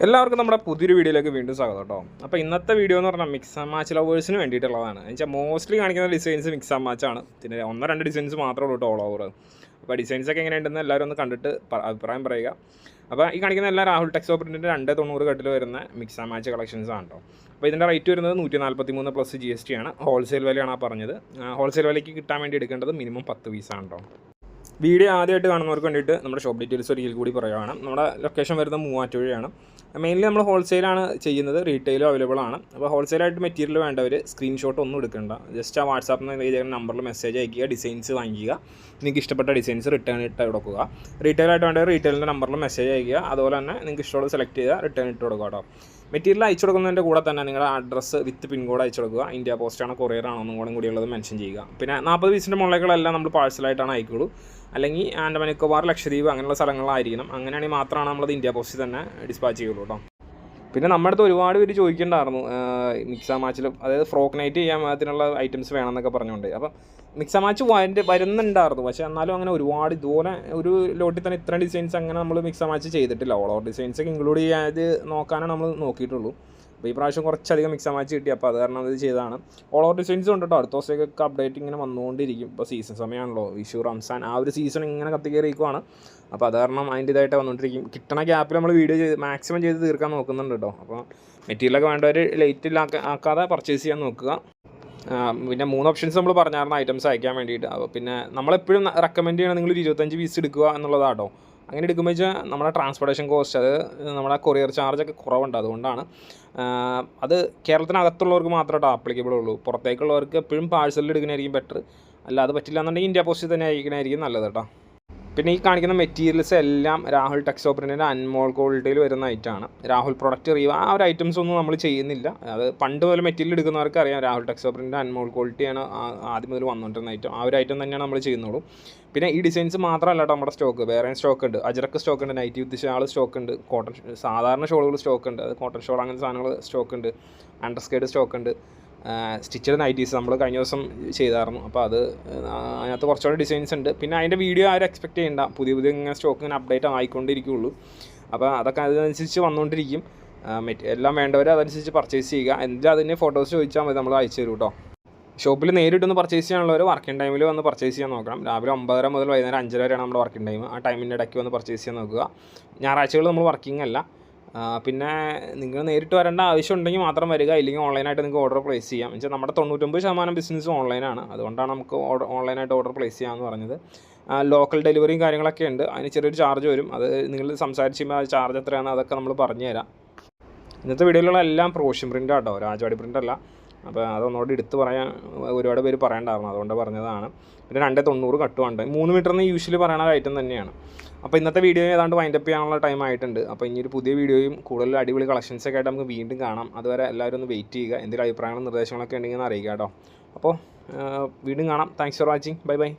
എല്ലാവർക്കും നമ്മുടെ പുതിയൊരു വീഡിയോയിലേക്ക് വീണ്ടും സ്വാഗതം കേട്ടോ. അപ്പോൾ ഇന്നത്തെ വീഡിയോ എന്ന് പറഞ്ഞാൽ മിക്സ് ആൻഡ് മാച്ച് ലവേഴ്സിന് വേണ്ടിയിട്ടുള്ളതാണ്. എന്നുവെച്ചാൽ മോസ്റ്റ്ലി കാണിക്കുന്ന ഡിസൈൻസ് മിക്സ് ആൻഡ് മാച്ചാണ്. പിന്നെ 1-2 ഡിസൈൻസ് മാത്രമേ ഉള്ളൂ കേട്ടോ ഓൾ ഓവർ. അപ്പോൾ ഡിസൈൻസൊക്കെ എങ്ങനെയുണ്ടെന്ന് എല്ലാവരും ഒന്ന് കണ്ടിട്ട് അഭിപ്രായം പറയുക. അപ്പോൾ ഈ കാണിക്കുന്ന എല്ലാ രാഹുൽ ടെക്സോ പ്രിൻറ്റിൻ്റെ 290 കട്ടിൽ വരുന്ന മിക്സ് ആൻഡ് മാച്ച് കളക്ഷൻസ് ആണ് കേട്ടോ. അപ്പോൾ ഇതിൻ്റെ റേറ്റ് വരുന്നത് 143 പ്ലസ് GST ആണ്. ഹോൾസെയിൽ വിലയാണ് ആ പറഞ്ഞത്. ഹോൾസെയിൽ വിലയ്ക്ക് കിട്ടാൻ വേണ്ടി എടുക്കേണ്ടത് മിനിമം 10 പീസാണ് കേട്ടോ. വീഡിയോ ആദ്യമായിട്ട് കാണുന്നവർക്ക് വേണ്ടിയിട്ട് നമ്മുടെ ഷോപ്പ് ഡീറ്റെയിൽസ് ഒരിക്കൽ കൂടി പറയുകയാണ്. നമ്മുടെ ലൊക്കേഷൻ വരുന്നത് മൂവാറ്റുപുഴയാണ്. മെയിൻലി നമ്മൾ ഹോൾസെയിലാണ് ചെയ്യുന്നത്, റീറ്റെയിലും അവൈലബിൾ ആണ്. അപ്പോൾ ഹോൾസെയിലായിട്ട് മെറ്റീരിയൽ വേണ്ടവർ സ്ക്രീൻഷോട്ട് ഒന്നും എടുക്കേണ്ട, ജസ്റ്റ് ആ വാട്സാപ്പിൽ നിന്ന് നമ്പറിൽ മെസ്സേജ് അയക്കുക, ഡിസൈൻസ് വാങ്ങിക്കുക, നിങ്ങൾക്ക് ഇഷ്ടപ്പെട്ട ഡിസൈൻസ് റിട്ടേൺ ഇട്ട് കൊടുക്കുക. റീറ്റെയിലായിട്ട് വേണ്ടവർ റീറ്റെയിലിൻ്റെ നമ്പറിൽ മെസ്സേജ് അയക്കുക, അതുപോലെ തന്നെ നിങ്ങൾക്ക് ഇഷ്ടമുള്ള സെലക്ട് ചെയ്യുക, റിട്ടേൺ ഇട്ട് കൊടുക്കുക കേട്ടോ. മെറ്റീരിയൽ അയച്ചു കൊടുക്കുന്നതിൻ്റെ കൂടെ തന്നെ നിങ്ങളുടെ അഡ്രസ്സ് വിത്ത് പിൻകോഡ് അയച്ചു കൊടുക്കുക. ഇന്ത്യ പോസ്റ്റാണോ കൊറിയറാണോ ഒന്നും കൂടിയുള്ളത് മെൻഷൻ ചെയ്യുക. പിന്നെ 40 പീസിൻ്റെ മുകളിലേക്കുകളെല്ലാം നമ്മൾ പാഴ്സലായിട്ടാണ് അയക്കുള്ളൂ. അല്ലെങ്കിൽ ആൻഡമാൻ നിക്കോബാർ, ലക്ഷദ്വീപ് അങ്ങനെയുള്ള സ്ഥലങ്ങളിലായിരിക്കണം. അങ്ങനെയാണെങ്കിൽ മാത്രമാണ് നമ്മളത് ഇന്ത്യ പോസ്റ്റിൽ തന്നെ ഡിസ്പാച്ച് ചെയ്യുള്ളൂ കേട്ടോ. പിന്നെ നമ്മുടെ അടുത്ത് ഒരുപാട് പേര് ചോദിക്കേണ്ടായിരുന്നു മിക്സ് ആൻഡ് മാച്ചിൽ, അതായത് ഫ്രോക്ക് നൈറ്റ് ചെയ്യാൻ അതിനുള്ള ഐറ്റംസ് വേണമെന്നൊക്കെ പറഞ്ഞുകൊണ്ട്. അപ്പം മിക്സ് ആൻഡ് മാച്ച് വരുന്നുണ്ടായിരുന്നു, പക്ഷേ എന്നാലും അങ്ങനെ ഒരുപാട് ഇതുപോലെ ഒരു ലോട്ടിൽ തന്നെ ഇത്ര ഡിസൈൻസ് അങ്ങനെ നമ്മൾ മിക്സ് ആൻഡ് മാച്ച് ചെയ്തിട്ടില്ല. ഓൾ ഓവർ ഡിസൈൻസൊക്കെ ഇൻക്ലൂഡ് ചെയ്യാത് നോക്കാനാണ് നമ്മൾ നോക്കിയിട്ടുള്ളൂ. അപ്പോൾ ഈ പ്രാവശ്യം കുറച്ചധികം മിക്സ് ആൻഡ് മാച്ച് കിട്ടി, അപ്പോൾ അത് കാരണം അത് ചെയ്തതാണ്. ഓൾ ഓവർ ഡിസൈൻസ് ഉണ്ട് കേട്ടോ. അടുത്ത ദിവസത്തേക്കൊക്കെ അപ്ഡേറ്റ് ഇങ്ങനെ വന്നുകൊണ്ടിരിക്കും. ഇപ്പോൾ സീസൺ സമയമാണല്ലോ, വിഷു, റംസാൻ, ആ ഒരു സീസൺ ഇങ്ങനെ കത്തിക്കയറിയിരിക്കുവാണ്. അപ്പോൾ അത് കാരണം അതിൻ്റെ ഇതായിട്ട് വന്നുകൊണ്ടിരിക്കും. കിട്ടണ ഗ്യാപ്പിൽ നമ്മൾ വീഡിയോ മാക്സിമം ചെയ്ത് തീർക്കാൻ നോക്കുന്നുണ്ട് കേട്ടോ. അപ്പോൾ മെറ്റീരിയലൊക്കെ വേണ്ടവർ ലേറ്റിൽ ആക്കാതെ പർച്ചേസ് ചെയ്യാൻ നോക്കുക. പിന്നെ 3 ഓപ്ഷൻസ് നമ്മൾ പറഞ്ഞായിരുന്നു ഐറ്റംസ് അയക്കാൻ വേണ്ടിയിട്ട്. അപ്പോൾ പിന്നെ നമ്മളെപ്പോഴും റെക്കമെൻഡ് ചെയ്യണം നിങ്ങൾ 25 പീസ് എടുക്കുക എന്നുള്ളതാട്ടോ. അങ്ങനെ എടുക്കുമ്പോൾ വെച്ചാൽ നമ്മുടെ ട്രാൻസ്പോർട്ടേഷൻ കോസ്റ്റ്, അത് നമ്മുടെ കൊറിയർ ചാർജൊക്കെ കുറവുണ്ട്. അതുകൊണ്ടാണ് അത് കേരളത്തിനകത്തുള്ളവർക്ക് മാത്രമേ ആപ്ലിക്കബിൾ ഉള്ളൂ. പുറത്തേക്കുള്ളവർക്ക് എപ്പോഴും പാഴ്സലിൽ എടുക്കുന്നതായിരിക്കും ബെറ്റർ. അല്ലാതെ പറ്റില്ല എന്നുണ്ടെങ്കിൽ ഇന്ത്യ പോസ്റ്റിൽ തന്നെ അയക്കണമായിരിക്കും നല്ലത് കേട്ടോ. പിന്നെ ഈ കാണിക്കുന്ന മെറ്റീരിയൽസ് എല്ലാം രാഹുൽ ടെക്സോ പ്രിൻറ്റിൻ്റെ അൺമോൾ ക്വാളിറ്റിയിൽ വരുന്ന ഐറ്റമാണ്. രാഹുൽ പ്രൊഡക്റ്റ് റിവ്യൂ ആ ഒരു ഐറ്റംസ് ഒന്നും നമ്മൾ ചെയ്യുന്നില്ല. അത് പണ്ട് മുതൽ മെറ്റീരിയൽ എടുക്കുന്നവർക്ക് അറിയാം, രാഹുൽ ടെക്സോ പ്രിൻറ്റിൻ്റെ അൺമോൾ ക്വാളിറ്റിയാണ് ആദ്യം മുതൽ വന്നുകൊണ്ടിരുന്ന ഐറ്റം. ആ ഒരു ഐറ്റം തന്നെയാണ് നമ്മൾ ചെയ്യുന്നുള്ളൂ. പിന്നെ ഈ ഡിസൈൻസ് മാത്രമല്ല കേട്ടോ നമ്മുടെ സ്റ്റോക്ക്, വേറെ സ്റ്റോക്ക് ഉണ്ട്. അജറക്ക് സ്റ്റോക്ക് ഉണ്ട്, നൈറ്റി വിത്ത് ഷാൾ സ്റ്റോക്ക് ഉണ്ട്, കോട്ടൺ സാധാരണ ഷോളുകൾ സ്റ്റോക്ക് ഉണ്ട്, അത് കോട്ടൺ ഷോൾ അങ്ങനത്തെ സാധനങ്ങൾ സ്റ്റോക്ക് ഉണ്ട്, അണ്ടർസ്കേർട്ട് സ്റ്റോക്ക് ഉണ്ട്, സ്റ്റിച്ചഡ് നൈറ്റീസ് നമ്മൾ കഴിഞ്ഞ ദിവസം ചെയ്തായിരുന്നു. അപ്പോൾ അത് അതിനകത്ത് കുറച്ചുകൂടി ഡിസൈൻസ് ഉണ്ട്. പിന്നെ അതിൻ്റെ വീഡിയോ ആരും എക്സ്പെക്റ്റ് ചെയ്യേണ്ട, പുതിയ ഇങ്ങനെ സ്റ്റോക്ക് ഇങ്ങനെ അപ്ഡേറ്റ് ആയിക്കൊണ്ടിരിക്കുകയുള്ളൂ. അപ്പോൾ അതൊക്കെ അതനുസരിച്ച് വന്നുകൊണ്ടിരിക്കും. എല്ലാം വേണ്ടവർ അതനുസരിച്ച് പർച്ചേസ് ചെയ്യുക. എന്തെങ്കിലും അതിന് ഫോട്ടോസ് ചോദിച്ചാൽ മതി, നമ്മൾ അയച്ചു തരും കേട്ടോ. ഷോപ്പിൽ നേരിട്ടൊന്ന് പർച്ചേസ് ചെയ്യാനുള്ളവർ വർക്കിംഗ് ടൈമിൽ വന്ന് പർച്ചേസ് ചെയ്യാൻ നോക്കണം. രാവിലെ 9:30 മുതൽ വൈകുന്നേരം 5 വരെയാണ് നമ്മുടെ വർക്കിംഗ് ടൈം. ആ ടൈമിൻ്റെ ഇടയ്ക്ക് വന്ന് പർച്ചേസ് ചെയ്യാൻ നോക്കുക. ഞായറാഴ്ചകൾ നമ്മൾ വർക്കിംഗ് അല്ല. പിന്നെ നിങ്ങൾ നേരിട്ട് വരേണ്ട ആവശ്യം ഉണ്ടെങ്കിൽ മാത്രം വരിക, ഇല്ലെങ്കിൽ ഓൺലൈനായിട്ട് നിങ്ങൾക്ക് ഓർഡർ പ്ലേസ് ചെയ്യാം. എന്നുവെച്ചാൽ നമ്മുടെ 99% ബിസിനസ്സും ഓൺലൈനാണ്. അതുകൊണ്ടാണ് നമുക്ക് ഓൺലൈനായിട്ട് ഓർഡർ പ്ലേസ് ചെയ്യാമെന്ന് പറഞ്ഞത്. ലോക്കൽ ഡെലിവറിയും കാര്യങ്ങളൊക്കെ ഉണ്ട്. അതിന് ചെറിയൊരു ചാർജ് വരും. അത് നിങ്ങൾ സംസാരിച്ചുമ്പോൾ ആ ചാർജ് എത്രയാണ് അതൊക്കെ നമ്മൾ പറഞ്ഞു തരാം. ഇന്നത്തെ വീഡിയോയിലുള്ള എല്ലാം പ്രോഷ്യൻ പ്രിൻ്റ് ആട്ടോ, രാജവാടി പ്രിൻ്റ് അല്ല. അപ്പോൾ അതൊന്നുകൂടി എടുത്ത് പറയാൻ ഒരുപാട് പേര് പറയണ്ടായിരുന്നു, അതുകൊണ്ട് പറഞ്ഞതാണ്. പിന്നെ 290 കട്ടുമുണ്ട്. 3 മീറ്ററിന് യൂഷ്വലി പറയുന്ന ഐറ്റം തന്നെയാണ്. അപ്പോൾ ഇന്നത്തെ വീഡിയോ ഏതാണ്ട് വൈൻഡപ്പ് ചെയ്യാനുള്ള ടൈം ആയിട്ടുണ്ട്. അപ്പോൾ ഇനി ഒരു പുതിയ വീഡിയോയും കൂടുതൽ അടിപൊളി കളക്ഷൻസൊക്കെ ആയിട്ട് നമുക്ക് വീണ്ടും കാണാം. അതുവരെ എല്ലാവരും ഒന്ന് വെയിറ്റ് ചെയ്യുക. എന്തെങ്കിലും അഭിപ്രായങ്ങളും നിർദ്ദേശങ്ങളൊക്കെ ഉണ്ടെങ്കിൽ ഒന്ന് അറിയിക്കുക കേട്ടോ. അപ്പോൾ വീണ്ടും കാണാം. Thanks for watching. Bye bye.